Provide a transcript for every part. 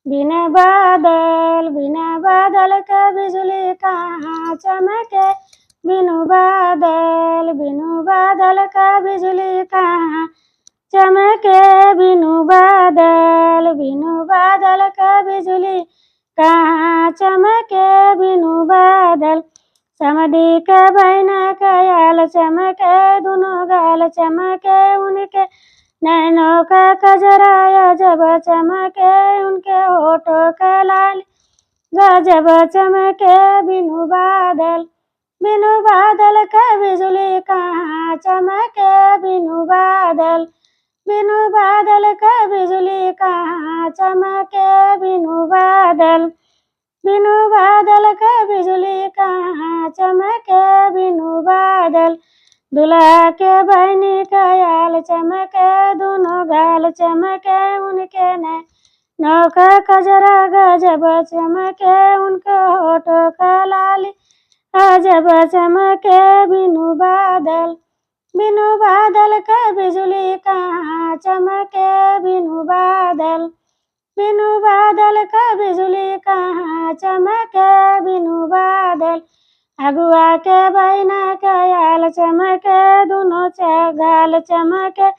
बिना बादल के बिजली कहाँ चमके। बिनु बादल का बिजली कहाँ चमके। बिनु बादल का बिजली कहाँ चमके। बिनु बादल समधी के बहन के आल चमके। दोनों गाल चमके उनके नैनों का कजरा जब चमके। उनके होठों के लाल गजब चमके। बिनु बादल का बिजली कहाँ चमके। बिनु बादल का बिजली कहाँ चमके। बिनु बादल का बिजली कहाँ चमके। बिनु बादल दुल्हा के बहनी का आल चमके। दोनों गाल चमके उनके नैनों का कजरा गजब चमके। उनके होठों का लाली गजब चमके। बिनु बादल का बिजली कहाँ चमके। बिनु बादल का बिजली कहाँ चमके। बिनु बादल अगुआ के बहना के आल चमके। दोनों गाल चमके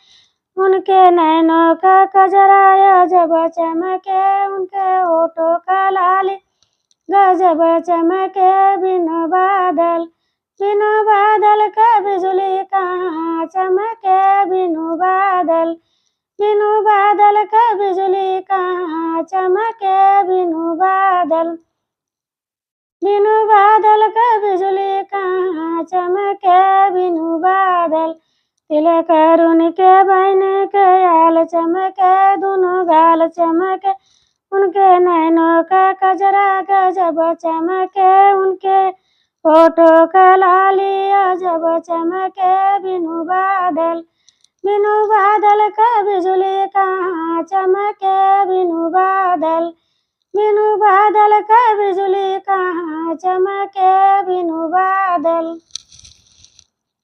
उनके नैनों का कजरा जब चमके। उनके होठों का लाली गजब चमके। बिनु बादल का बिजली कहाँ चमके। बिनु बादल का बिजली कहाँ चमके। बिनु बादल का बिजली कहाँ चमके। बिनु बादल तिलक उनके बहन के आल चमके। दोनों गाल चमके उनके नैनों का कजरा गजब चमके। उनके होठों का लाली अजब चमके। बिनु बादल का बिजली कहाँ चमके। बिनु बादल का बिजली कहाँ चमके। बिनु बादल।